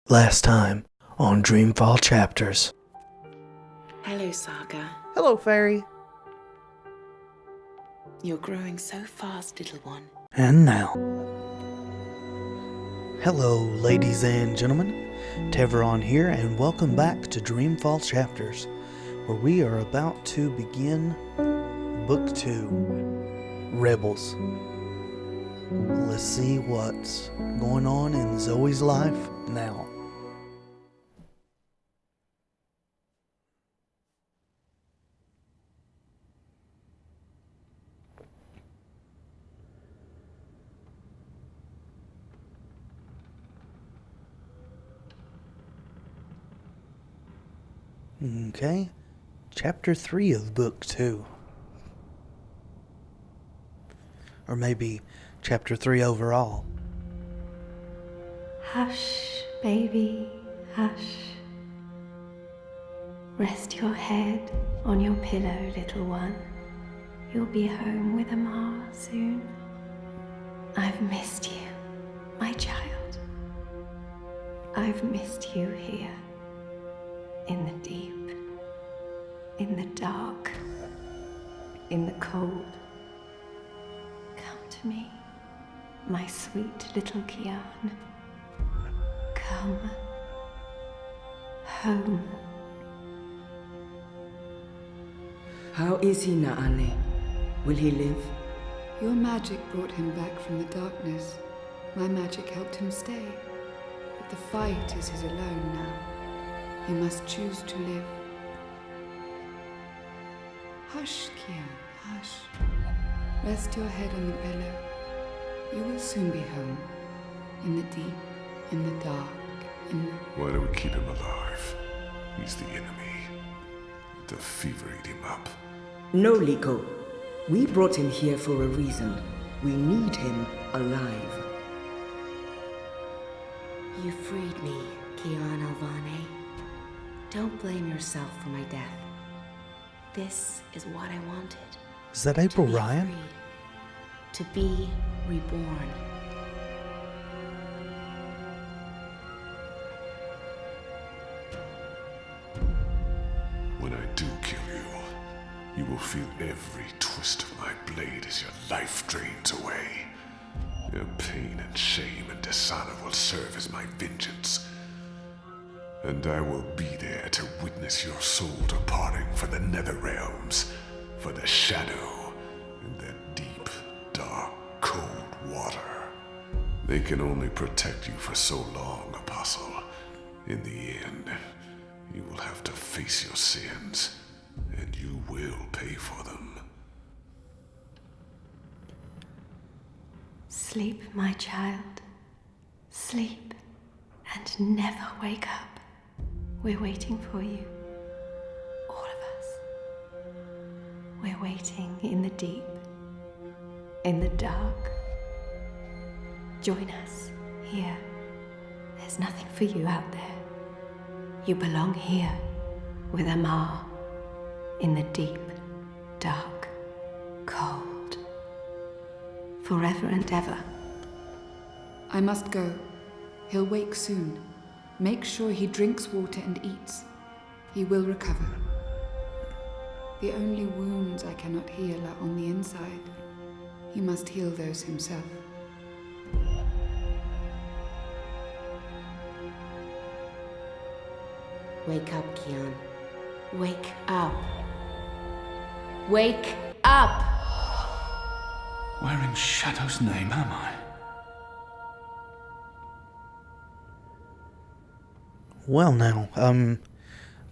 Last time on Dreamfall Chapters. Hello, Saga. Hello, Fairy. You're growing so fast, little one. And now. Hello, ladies and gentlemen. Tevaron here, and welcome back to Dreamfall Chapters, where we are about to begin Book 2, Rebels. Let's see what's going on in Zoe's life now. Okay, Chapter 3 of Book 2. Or maybe Chapter 3 overall. Hush, baby, hush. Rest your head on your pillow, little one. You'll be home with Amar soon. I've missed you, my child. I've missed you here. In the deep, in the dark, in the cold. Come to me, my sweet little Kian. Come home. How is he, Naane? Will he live? Your magic brought him back from the darkness. My magic helped him stay. But the fight is his alone now. He must choose to live. Hush, Kian, hush. Rest your head on the pillow. You will soon be home. In the deep, in the dark, in the... Why do we keep him alive? He's the enemy. The fever ate him up. No, Liko. We brought him here for a reason. We need him alive. You freed me, Kian Alvane. Don't blame yourself for my death. This is what I wanted. Is that April Ryan? Free, to be reborn. When I do kill you, you will feel every twist of my blade as your life drains away. Your pain and shame and dishonor will serve as my vengeance. And I will be there to witness your soul departing for the nether realms, for the shadow, in that deep, dark, cold water. They can only protect you for so long, Apostle. In the end, you will have to face your sins, and you will pay for them. Sleep, my child. Sleep and never wake up. We're waiting for you. All of us. We're waiting in the deep, in the dark. Join us here. There's nothing for you out there. You belong here with Amar in the deep, dark, cold. Forever and ever. I must go. He'll wake soon. Make sure he drinks water and eats. He will recover. The only wounds I cannot heal are on the inside. He must heal those himself. Wake up, Kian. Wake up. Wake up! Where in Shadow's name am I? Well now,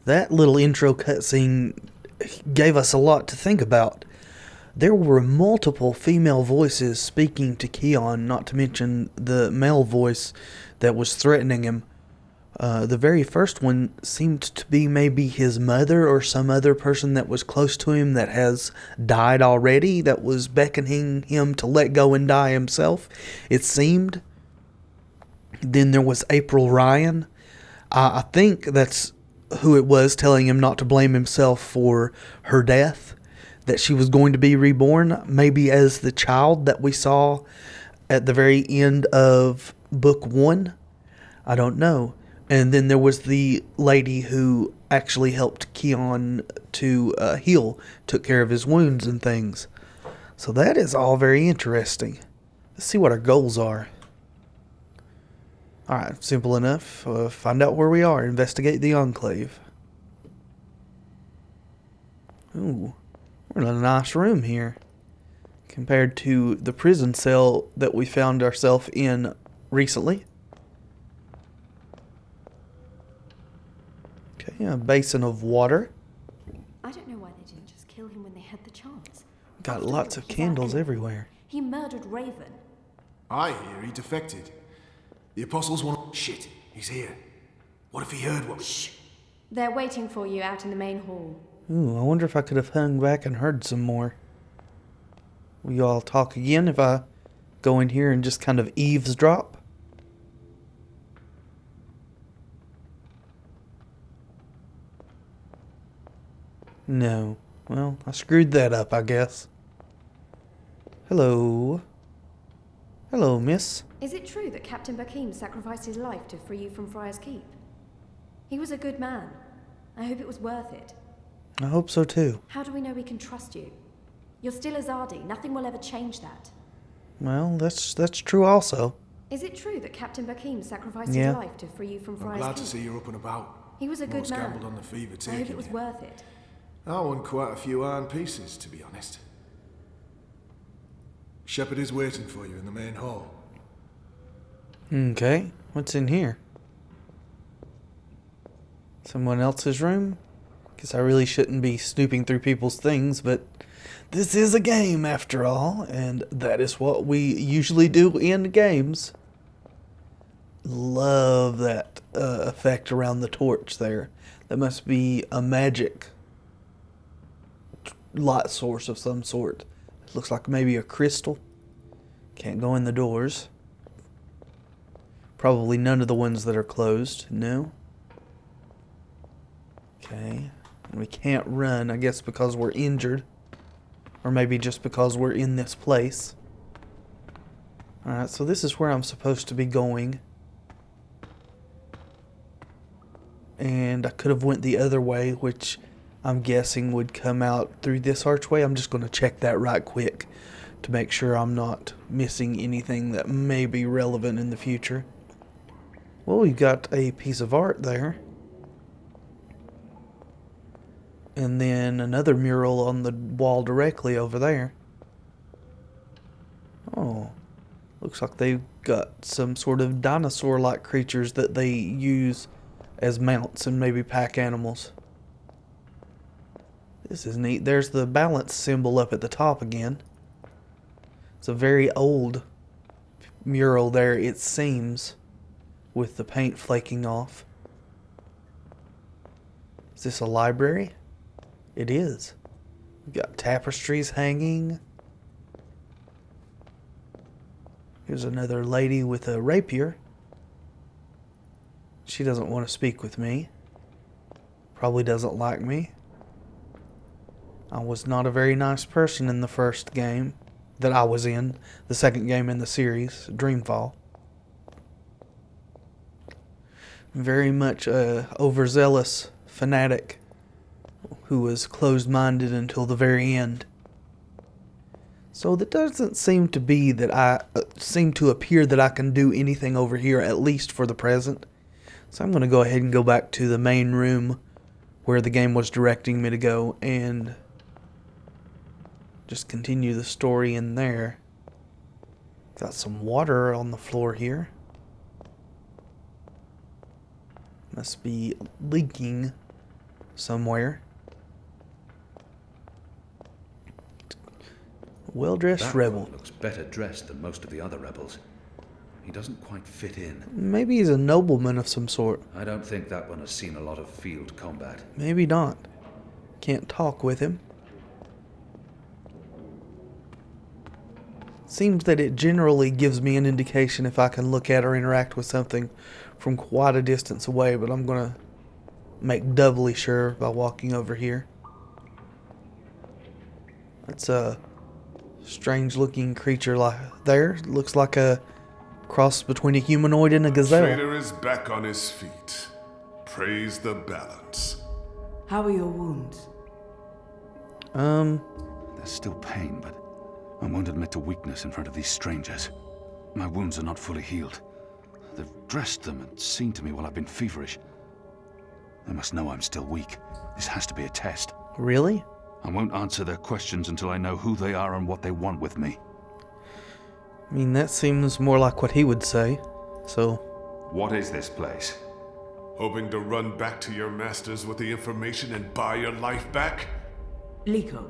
that little intro cutscene gave us a lot to think about. There were multiple female voices speaking to Keon, not to mention the male voice that was threatening him. The very first one seemed to be maybe his mother or some other person that was close to him that has died already, that was beckoning him to let go and die himself, it seemed. Then there was April Ryan. I think that's who it was, telling him not to blame himself for her death, that she was going to be reborn, maybe as the child that we saw at the very end of Book 1. I don't know. And then there was the lady who actually helped Keon to heal, took care of his wounds and things. So that is all very interesting. Let's see what our goals are. Alright, simple enough. Find out where we are. Investigate the Enclave. Ooh, we're in a nice room here. Compared to the prison cell that we found ourselves in recently. Okay, a basin of water. I don't know why they didn't just kill him when they had the chance. Got After lots all, of he's candles our enemy. everywhere. He murdered Raven. I hear he defected. The apostles want... Shit, he's here. What if he heard what... Shh. They're waiting for you out in the main hall. Ooh, I wonder if I could have hung back and heard some more. Will you all talk again if I go in here and just kind of eavesdrop? No. Well, I screwed that up, I guess. Hello. Hello, miss. Is it true that Captain Bakim sacrificed his life to free you from Friar's Keep? He was a good man. I hope it was worth it. I hope so too. How do we know we can trust you? You're still Azadi. Nothing will ever change that. Well, that's true also. Is it true that Captain Bakim sacrificed Yeah. his life to free you from I'm Friar's glad Keep? to see you're up and about. He was a good Almost man. gambled on the fever I taking hope it was you. worth it. I won quite a few iron pieces, to be honest. Shepherd is waiting for you in the main hall. Okay, what's in here? Someone else's room? Guess I really shouldn't be snooping through people's things, but this is a game after all, and that is what we usually do in games. Love that effect around the torch there. That must be a magic light source of some sort. Looks like maybe a crystal. Can't go in the doors. Probably none of the ones that are closed. No. Okay. And we can't run, I guess because we're injured. Or maybe just because we're in this place. Alright, so this is where I'm supposed to be going. And I could have went the other way, which I'm guessing would come out through this archway. I'm just going to check that right quick to make sure I'm not missing anything that may be relevant in the future. Well, we've got a piece of art there. And then another mural on the wall directly over there. Oh, looks like they've got some sort of dinosaur-like creatures that they use as mounts and maybe pack animals. This is neat. There's the balance symbol up at the top again. It's a very old mural there, it seems, with the paint flaking off. Is this a library? It is. We've got tapestries hanging. Here's another lady with a rapier. She doesn't want to speak with me. Probably doesn't like me. I was not a very nice person in the first game that I was in. The second game in the series, Dreamfall. Very much a overzealous fanatic who was closed-minded until the very end. So that doesn't seem to be that seem to appear that I can do anything over here, at least for the present. So I'm going to go ahead and go back to the main room where the game was directing me to go and just continue the story in there. Got some water on the floor here. Must be leaking somewhere. Well-dressed rebel. That one looks better dressed than most of the other rebels. He doesn't quite fit in. Maybe he's a nobleman of some sort. I don't think that one has seen a lot of field combat. Maybe not. Can't talk with him. Seems that it generally gives me an indication if I can look at or interact with something from quite a distance away, but I'm going to make doubly sure by walking over here. That's a strange looking creature there. Looks like a Cross between a humanoid and a gazelle. Traitor is back on his feet. Praise the balance. How are your wounds? There's still pain, but I won't admit to weakness in front of these strangers. My wounds are not fully healed. They've dressed them and seen to me while I've been feverish. They must know I'm still weak. This has to be a test. Really? I won't answer their questions until I know who they are and what they want with me. I mean, that seems more like what he would say. So... What is this place? Hoping to run back to your masters with the information and buy your life back? Liko,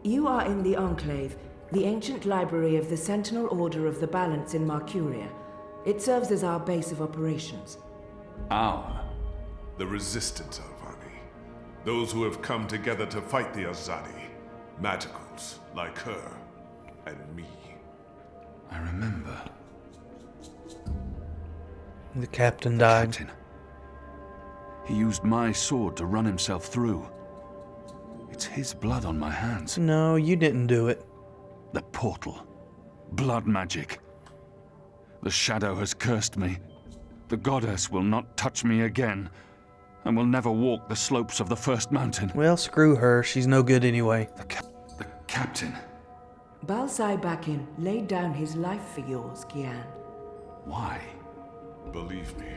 you are in the Enclave, the ancient library of the Sentinel Order of the Balance in Marcuria. It serves as our base of operations. Our? The Resistance, Alvani. Those who have come together to fight the Azadi. Magicals, like her, and me. I remember. The captain died. Captain. He used my sword to run himself through. It's his blood on my hands. No, you didn't do it. The portal. Blood magic. The shadow has cursed me. The goddess will not touch me again, and will never walk the slopes of the first mountain. Well, screw her. She's no good anyway. The captain. Balsai Bakin laid down his life for yours, Kian. Why? Believe me,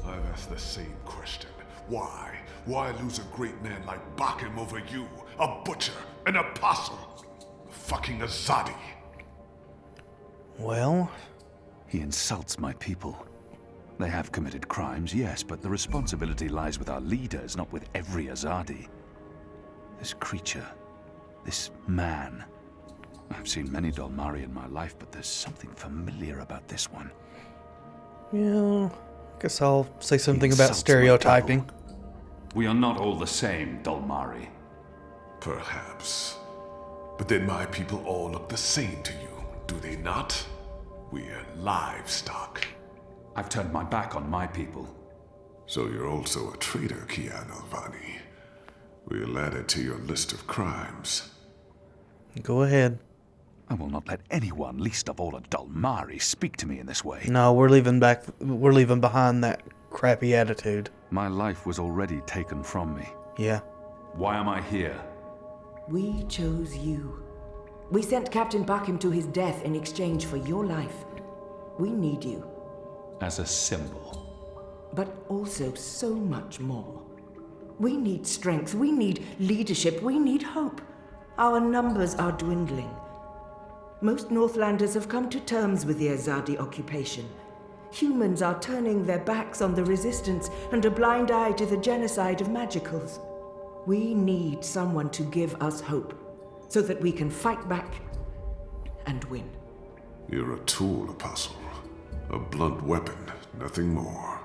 I've asked the same question. Why? Why lose a great man like Bakim over you? A butcher, an apostle, a fucking Azadi. Well... He insults my people. They have committed crimes, yes, but the responsibility lies with our leaders, not with every Azadi. This creature, this man. I've seen many Dolmari in my life, but there's something familiar about this one. Yeah, guess I'll say something about stereotyping. We are not all the same, Dolmari. Perhaps. But then my people all look the same to you, do they not? We're livestock. I've turned my back on my people. So you're also a traitor, Kian Alvani. We'll add it to your list of crimes. Go ahead. I will not let anyone, least of all a Dolmari, speak to me in this way. No, we're leaving behind that crappy attitude. My life was already taken from me. Yeah. Why am I here? We chose you. We sent Captain Bakim to his death in exchange for your life. We need you. As a symbol. But also so much more. We need strength, we need leadership, we need hope. Our numbers are dwindling. Most Northlanders have come to terms with the Azadi occupation. Humans are turning their backs on the resistance and a blind eye to the genocide of magicals. We need someone to give us hope, so that we can fight back and win. You're a tool, Apostle. A blunt weapon, nothing more.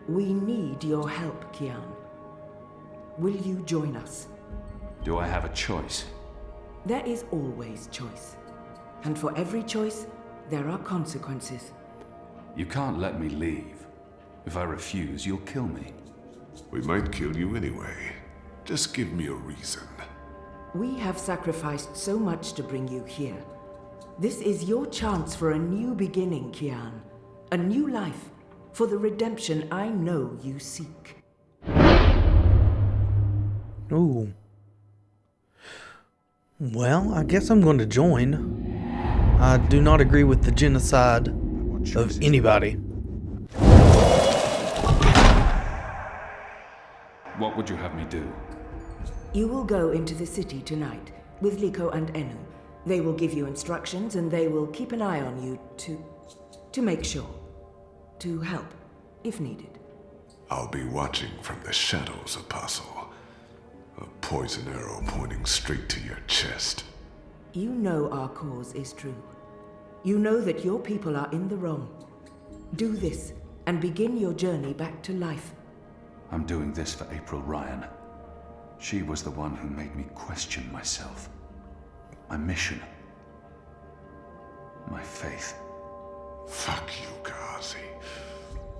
We need your help, Kian. Will you join us? Do I have a choice? There is always choice. And for every choice, there are consequences. You can't let me leave. If I refuse, you'll kill me. We might kill you anyway. Just give me a reason. We have sacrificed so much to bring you here. This is your chance for a new beginning, Kian. A new life, for the redemption I know you seek. Ooh. Well, I guess I'm going to join. I do not agree with the genocide of anybody. What would you have me do? You will go into the city tonight with Liko and Enu. They will give you instructions and they will keep an eye on you to make sure. To help, if needed. I'll be watching from the shadows, Apostle. A poison arrow pointing straight to your chest. You know our cause is true. You know that your people are in the wrong. Do this and begin your journey back to life. I'm doing this for April Ryan. She was the one who made me question myself. My mission. My faith. Fuck you, Gazi.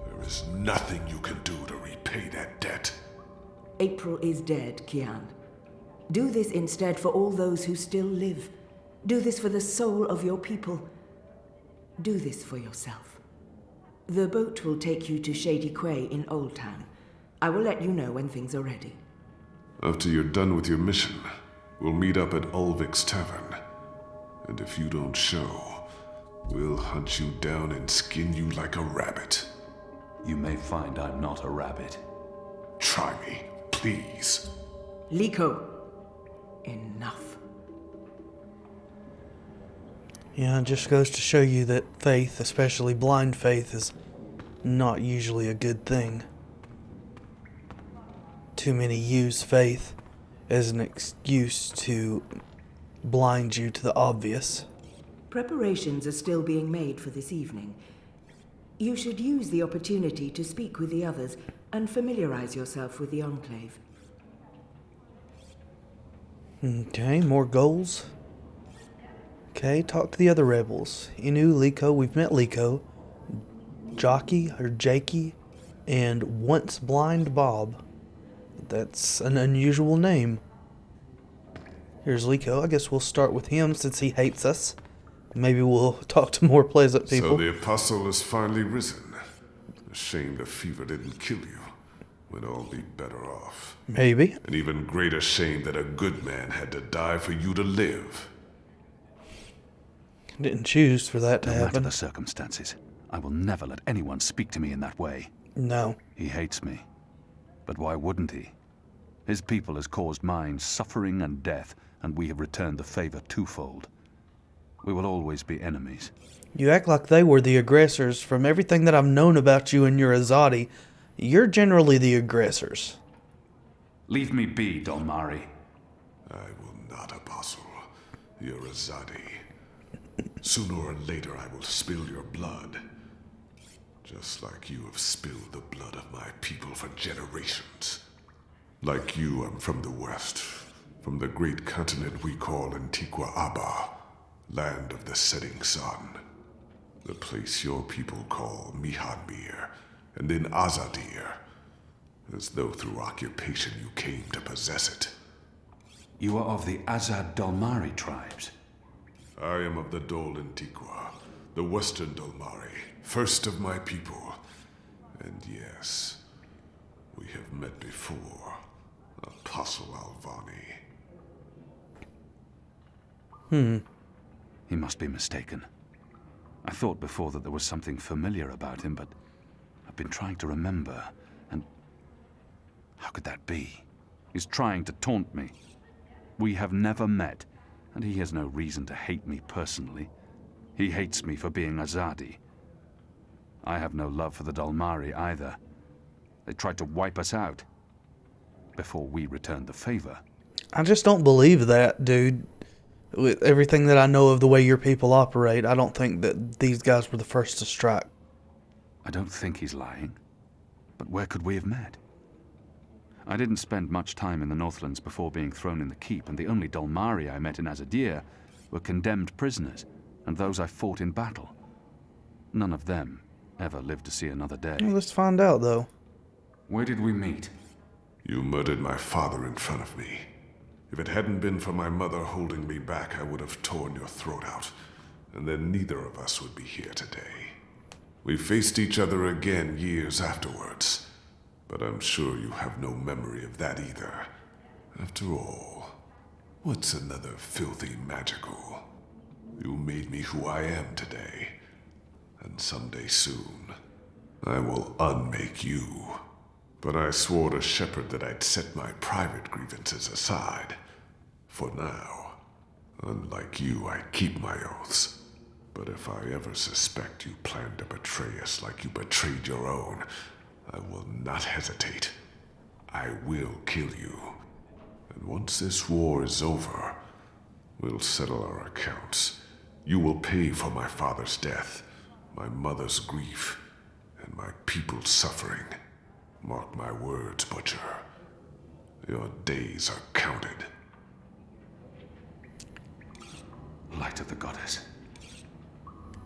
There is nothing you can do to repay that debt. April is dead, Kian. Do this instead for all those who still live. Do this for the soul of your people. Do this for yourself. The boat will take you to Shady Quay in Old Town. I will let you know when things are ready. After you're done with your mission, we'll meet up at Ulvik's Tavern. And if you don't show, we'll hunt you down and skin you like a rabbit. You may find I'm not a rabbit. Try me, please. Liko, enough. Yeah, it just goes to show you that faith, especially blind faith, is not usually a good thing. Too many use faith as an excuse to blind you to the obvious. Preparations are still being made for this evening. You should use the opportunity to speak with the others and familiarize yourself with the Enclave. Okay, more goals. Okay, talk to the other rebels. Inu, Liko, we've met Liko. Jockey, or Jakey, and Once Blind Bob. That's an unusual name. Here's Liko. I guess we'll start with him since he hates us. Maybe we'll talk to more pleasant people. So the Apostle has finally risen. A shame the fever didn't kill you. We'd all be better off. Maybe. An even greater shame that a good man had to die for you to live. Didn't choose for that to No matter happen. the circumstances, I will never let anyone speak to me in that way. No. He hates me. But why wouldn't he? His people has caused mine suffering and death, and we have returned the favor twofold. We will always be enemies. You act like they were the aggressors. From everything that I've known about you and your Azadi, you're generally the aggressors. Leave me be, Dolmari. I will not, Apostle. You're a Zadi. Sooner or later I will spill your blood. Just like you have spilled the blood of my people for generations. Like you, I'm from the west. From the great continent we call Antigua Aba. Land of the setting sun. The place your people call Mihanmir, and then Azadir. As though through occupation you came to possess it. You are of the Azad Dolmari tribes. I am of the Dol Antigua, the western Dolmari, first of my people. And yes, we have met before, Apostle Alvani. He must be mistaken. I thought before that there was something familiar about him, but I've been trying to remember, and how could that be? He's trying to taunt me. We have never met, and he has no reason to hate me personally. He hates me for being Azadi. I have no love for the Dolmari either. They tried to wipe us out before we returned the favor. I just don't believe that, dude. With everything that I know of the way your people operate, I don't think that these guys were the first to strike. I don't think he's lying. But where could we have met? I didn't spend much time in the Northlands before being thrown in the keep, and the only Dolmari I met in Azadir were condemned prisoners, and those I fought in battle. None of them ever lived to see another day. Well, let's find out, though. Where did we meet? You murdered my father in front of me. If it hadn't been for my mother holding me back, I would have torn your throat out, and then neither of us would be here today. We faced each other again years afterwards, but I'm sure you have no memory of that either. After all, what's another filthy magical? You made me who I am today, and someday soon, I will unmake you. But I swore to Shepard that I'd set my private grievances aside. For now. Unlike you, I keep my oaths. But if I ever suspect you plan to betray us like you betrayed your own, I will not hesitate. I will kill you. And once this war is over, we'll settle our accounts. You will pay for my father's death, my mother's grief, and my people's suffering. Mark my words, Butcher. Your days are counted. Light of the Goddess.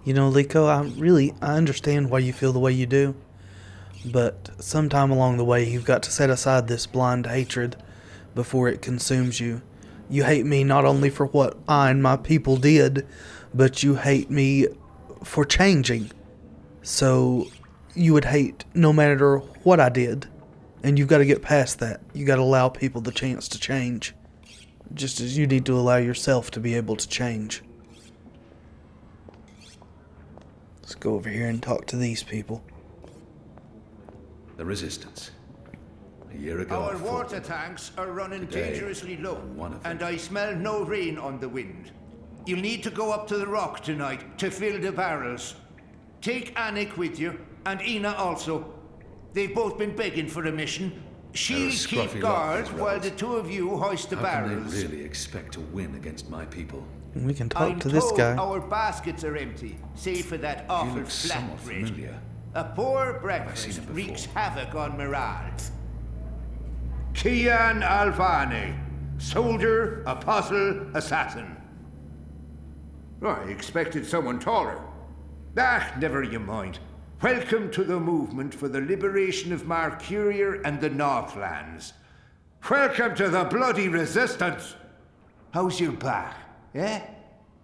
You know, Liko, I understand why you feel the way you do. But sometime along the way, you've got to set aside this blind hatred before it consumes you. You hate me not only for what I and my people did, but you hate me for changing. So you would hate no matter what I did. And you've got to get past that. You got to allow people the chance to change. Just as you need to allow yourself to be able to change. Let's go over here and talk to these people. The Resistance. A year ago, Our water tanks are running dangerously low, and I smell no rain on the wind. You'll need to go up to the rock tonight to fill the barrels. Take Anik with you, and Ina also. They've both been begging for a mission. She'll keep guard while the two of you hoist the barrels. How can they really expect to win against my people? We can talk to this guy. Our baskets are empty, save for that awful flatbread. A poor breakfast wreaks havoc on morale. Kian Alvane, soldier, apostle, assassin. I expected someone taller. Never you mind. Welcome to the movement for the liberation of Marcuria and the Northlands. Welcome to the bloody resistance. How's your back, eh?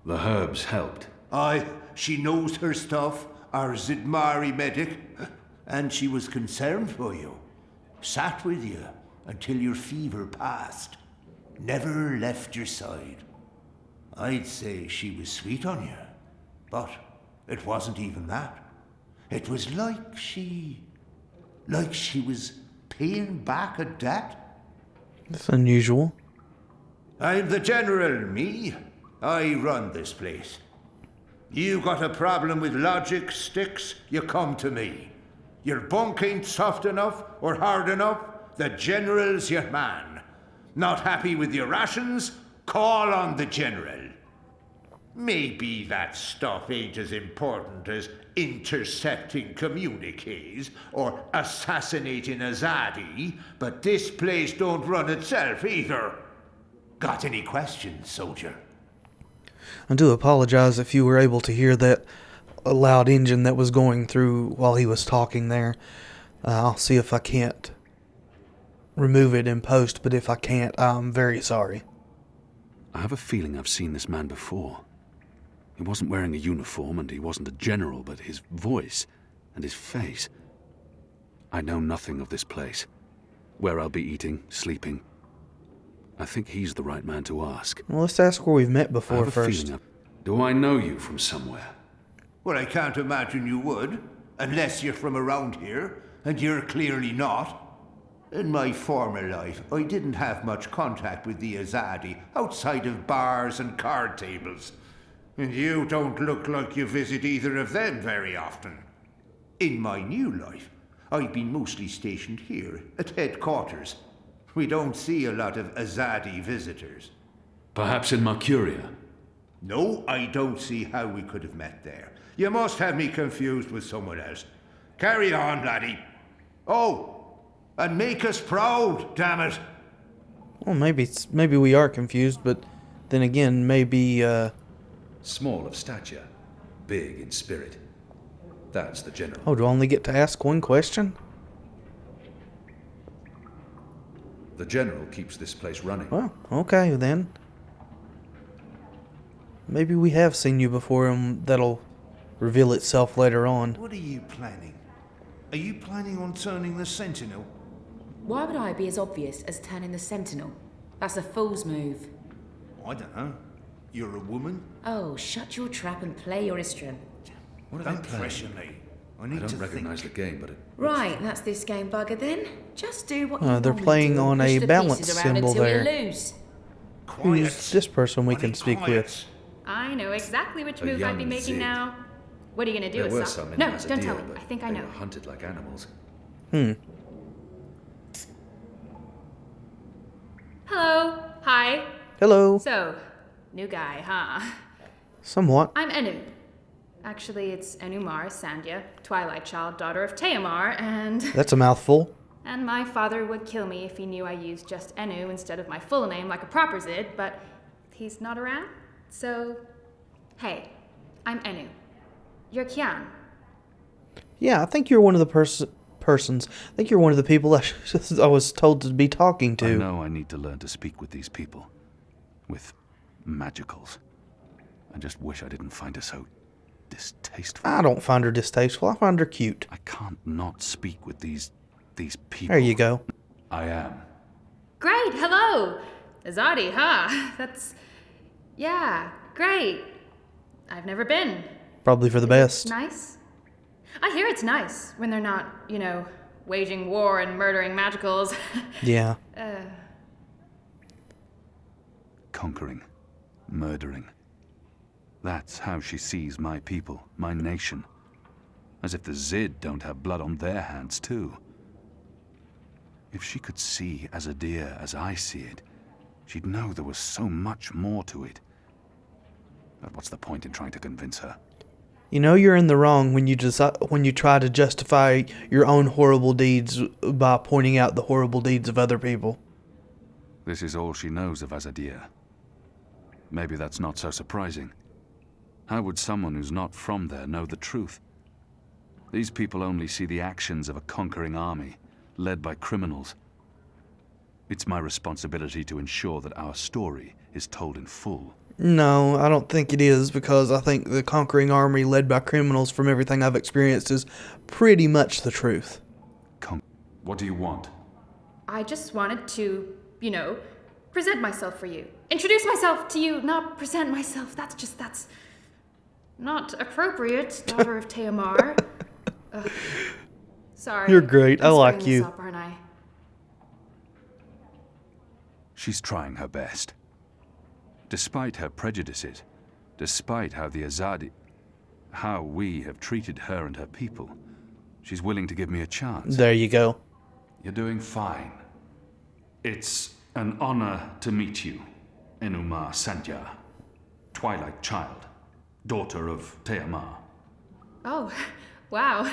The herbs helped. Aye, she knows her stuff, our Zidmari medic, and she was concerned for you. Sat with you until your fever passed. Never left your side. I'd say she was sweet on you, but it wasn't even that. It was like she was paying back a debt. That's unusual. I'm the general, me. I run this place. You got a problem with logic, Sticks, you come to me. Your bunk ain't soft enough or hard enough, the general's your man. Not happy with your rations? Call on the general. Maybe that stuff ain't as important as intercepting communiques or assassinating Azadi, but this place don't run itself either. Got any questions, soldier? I do apologize if you were able to hear that loud engine that was going through while he was talking there. I'll see if I can't remove it in post, but if I can't, I'm very sorry. I have a feeling I've seen this man before. He wasn't wearing a uniform and he wasn't a general, but his voice and his face. I know nothing of this place. Where I'll be eating, sleeping. I think he's the right man to ask. Well, let's ask where we've met before I have a first. feeling do I know you from somewhere? Well, I can't imagine you would, unless you're from around here, and you're clearly not. In my former life, I didn't have much contact with the Azadi outside of bars and card tables. And you don't look like you visit either of them very often. In my new life, I've been mostly stationed here at headquarters. We don't see a lot of Azadi visitors. Perhaps in Marcuria? No, I don't see how we could have met there. You must have me confused with someone else. Carry on, laddie. Oh, and make us proud, damn it. Well, maybe we are confused, but then again, maybe, Small of stature, big in spirit. That's the general. Oh, do I only get to ask one question? The general keeps this place running. Well, okay then. Maybe we have seen you before and that'll reveal itself later on. What are you planning? Are you planning on turning the Sentinel? Why would I be as obvious as turning the Sentinel? That's a fool's move. I don't know. You're a woman? Oh, shut your trap and play your instrument. What are Don't they playing? pressure me. I I don't recognize the game, but it... Right, that's this game bugger then. Just do what you They're normally playing do and on push a the balance pieces around symbol until there. you lose. Who's this person we can speak with? I know exactly which A move I'd young be making Zid. now. What are you gonna do, There were Asuka? some in No, Macedonia, don't tell me. but I think I they know. were hunted like animals. Hello. Hi. Hello. So, new guy, huh? Somewhat. I'm Enu. Actually, it's Enumar Sandhya, Twilight child, daughter of Teamar, and... That's a mouthful. And my father would kill me if he knew I used just Enu instead of my full name like a proper Zid, but he's not around, so... Hey, I'm Enu. You're Kian. Yeah, I think you're one of the persons. I think you're one of the people I was told to be talking to. I know I need to learn to speak with these people. With magicals. I just wish I didn't find it so Distasteful. I don't find her distasteful. I find her cute. I can't not speak with these people. There you go. I am. Great, hello! Azadi, huh? Yeah, great. I've never been. Probably for the best. Nice? I hear it's nice when they're not, waging war and murdering magicals. Yeah. Conquering. Murdering. That's how she sees my people, my nation. As if the Zid don't have blood on their hands, too. If she could see Azadir as I see it, she'd know there was so much more to it. But what's the point in trying to convince her? You know you're in the wrong when you try to justify your own horrible deeds by pointing out the horrible deeds of other people. This is all she knows of Azadir. Maybe that's not so surprising. How would someone who's not from there know the truth? These people only see the actions of a conquering army, led by criminals. It's my responsibility to ensure that our story is told in full. No, I don't think it is, because I think the conquering army led by criminals, from everything I've experienced, is pretty much the truth. What do you want? I just wanted to, present myself for you. Introduce myself to you, not present myself. That's not appropriate, daughter of Teamar. Sorry. You're great. I I'm like screwing you. this up, aren't I? She's trying her best. Despite her prejudices, despite how we have treated her and her people, she's willing to give me a chance. There you go. You're doing fine. It's an honor to meet you, Enuma Sandhya, Twilight child, daughter of Teamar. Oh, wow.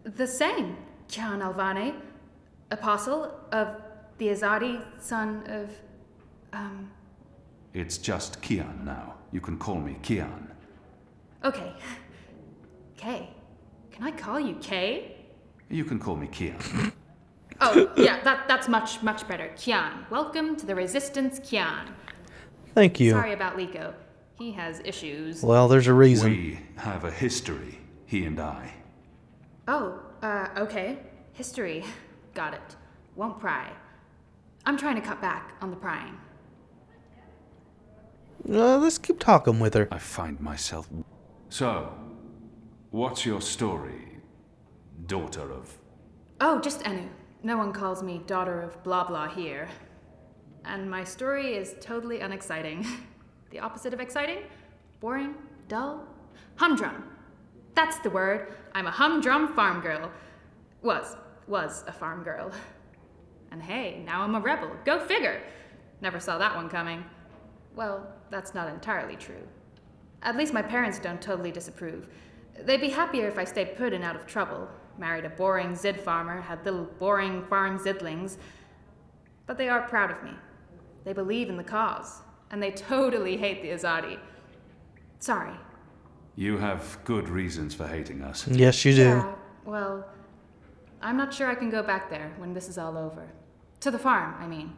The same, Kian Alvane, apostle of the Azadi, son of, It's just Kian now. You can call me Kian. Okay. Kay. Can I call you Kay? You can call me Kian. Oh, yeah, that's much better. Kian. Welcome to the Resistance, Kian. Thank you. Sorry about Liko. He has issues. Well, there's a reason. We have a history, he and I. Oh, okay. History. Got it. Won't pry. I'm trying to cut back on the prying. Let's keep talking with her. I find myself... So, what's your story, daughter of... Oh, just Enu. No one calls me daughter of blah blah here. And my story is totally unexciting. The opposite of exciting? Boring? Dull? Humdrum. That's the word. I'm a humdrum farm girl. Was a farm girl. And hey, now I'm a rebel. Go figure. Never saw that one coming. Well, that's not entirely true. At least my parents don't totally disapprove. They'd be happier if I stayed put and out of trouble. Married a boring Zid farmer, had little boring farm Zidlings. But they are proud of me. They believe in the cause. And they totally hate the Azadi. Sorry. You have good reasons for hating us. Yes, you do. Yeah, well, I'm not sure I can go back there when this is all over. To the farm, I mean.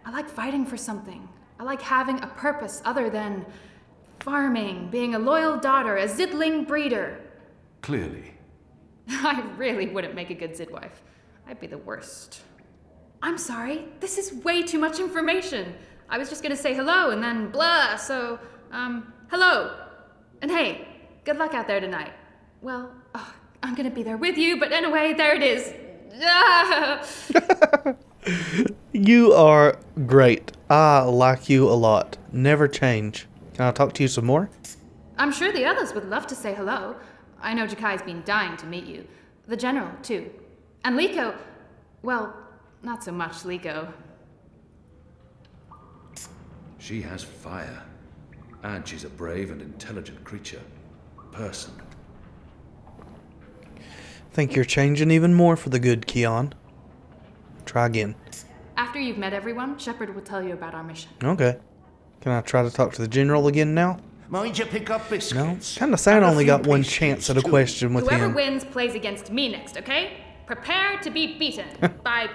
I like fighting for something. I like having a purpose other than farming, being a loyal daughter, a Zidling breeder. Clearly. I really wouldn't make a good Zidwife. I'd be the worst. I'm sorry, this is way too much information. I was just gonna say hello and then blah, so, hello. And hey, good luck out there tonight. Well, I'm gonna be there with you, but anyway, there it is. You are great. I like you a lot. Never change. Can I talk to you some more? I'm sure the others would love to say hello. I know Jakai's been dying to meet you. The general, too. And Liko, well, not so much Liko. She has fire. And she's a brave and intelligent creature. Person. Think you're changing even more for the good, Kian. Try again. After you've met everyone, Shepard will tell you about our mission. Okay. Can I try to talk to the general again now? Mind you pick up biscuits. No. Kinda sound And a only few got one pastries, chance at a too. question with Whoever him. wins plays against me next, okay? Prepare to be beaten by